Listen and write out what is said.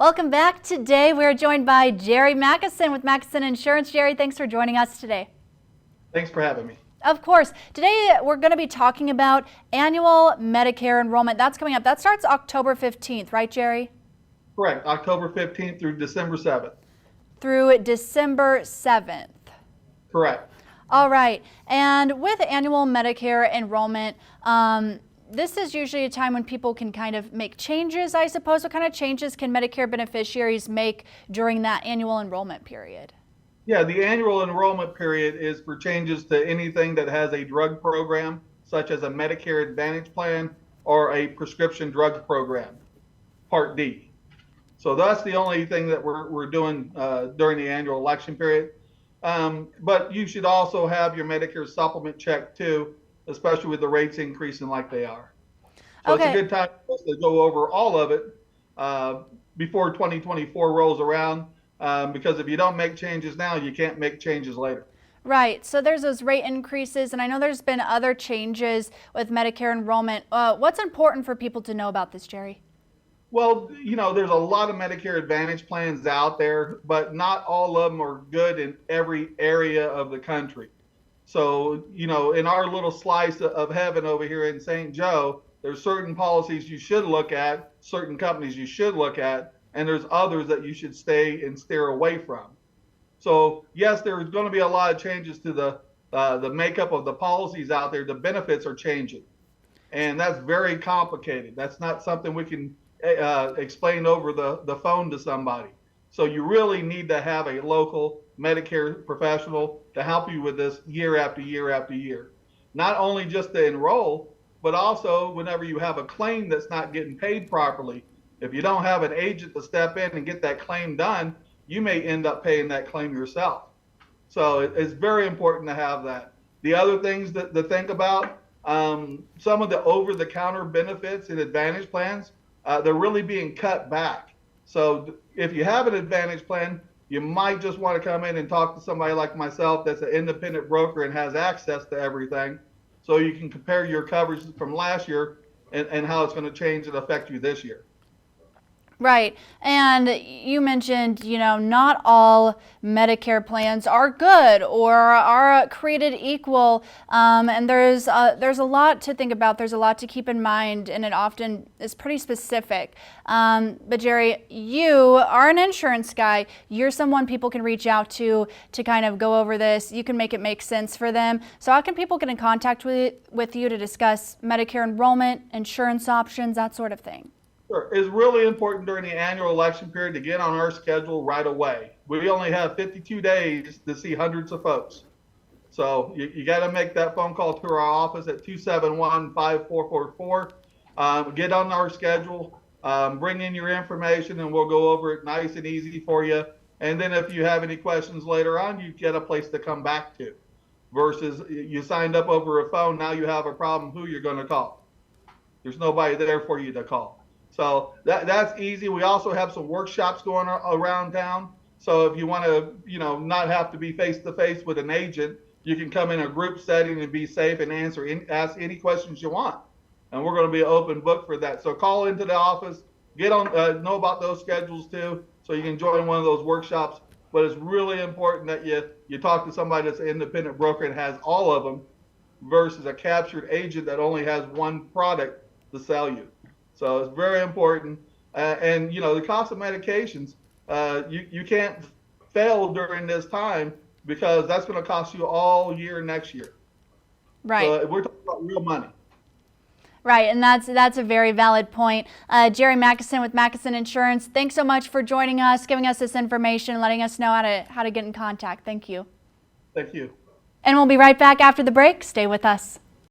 Welcome back. Today we're joined by Jerry Makison with Makison Insurance. Jerry, thanks for joining us today. Thanks for having me. Of course. Today we're going to be talking about annual Medicare enrollment. That's coming up. That starts October 15th, right, Jerry? Correct. October 15th through December 7th. Through December 7th. Correct. All right. And with annual Medicare enrollment, this is usually a time when people can kind of make changes, I suppose. What kind of changes can Medicare beneficiaries make during that annual enrollment period? Yeah, the annual enrollment period is for changes to anything that has a drug program, such as a Medicare Advantage plan or a prescription drug program, Part D. So that's the only thing that we're doing during the annual election period. But you should also have your Medicare supplement checked too, especially with the rates increasing like they are. So It's a good time for us to go over all of it before 2024 rolls around, because if you don't make changes now, you can't make changes later. Right. So there's those rate increases, and I know there's been other changes with Medicare enrollment. What's important for people to know about this, Jerry? Well, there's a lot of Medicare Advantage plans out there, but not all of them are good in every area of the country. So, in our little slice of heaven over here in St. Joe, there's certain policies you should look at, certain companies you should look at, and there's others that you should stay and steer away from. So, yes, there's going to be a lot of changes to the makeup of the policies out there. The benefits are changing, and that's very complicated. That's not something we can explain over the phone to somebody. So you really need to have a local Medicare professional to help you with this year after year after year. Not only just to enroll, but also whenever you have a claim that's not getting paid properly. If you don't have an agent to step in and get that claim done, you may end up paying that claim yourself. So it's very important to have that. The other things to think about, some of the over-the-counter benefits in Advantage plans, they're really being cut back. So if you have an Advantage plan, you might just want to come in and talk to somebody like myself that's an independent broker and has access to everything, so you can compare your coverage from last year and how it's going to change and affect you this year. Right. And you mentioned, not all Medicare plans are good or are created equal. And there's a lot to think about. There's a lot to keep in mind, and it often is pretty specific. But Jerry, you are an insurance guy. You're someone people can reach out to kind of go over this. You can make it make sense for them. So how can people get in contact with you to discuss Medicare enrollment, insurance options, that sort of thing? Sure. It's really important during the annual election period to get on our schedule right away. We only have 52 days to see hundreds of folks. So you got to make that phone call to our office at 271-5444. Get on our schedule, bring in your information, and we'll go over it nice and easy for you. And then if you have any questions later on, you get a place to come back to. Versus you signed up over a phone, now you have a problem, who you're going to call. There's nobody there for you to call. So that's easy. We also have some workshops going around town. So if you want to, not have to be face to face with an agent, you can come in a group setting and be safe and ask any questions you want. And we're going to be an open book for that. So call into the office, get on, know about those schedules too, so you can join one of those workshops. But it's really important that you talk to somebody that's an independent broker and has all of them, versus a captured agent that only has one product to sell you. So it's very important. And, the cost of medications, you can't fail during this time, because that's going to cost you all year next year. Right. So we're talking about real money. Right, and that's a very valid point. Jerry Makison with Makison Insurance, thanks so much for joining us, giving us this information, letting us know how to get in contact. Thank you. Thank you. And we'll be right back after the break. Stay with us.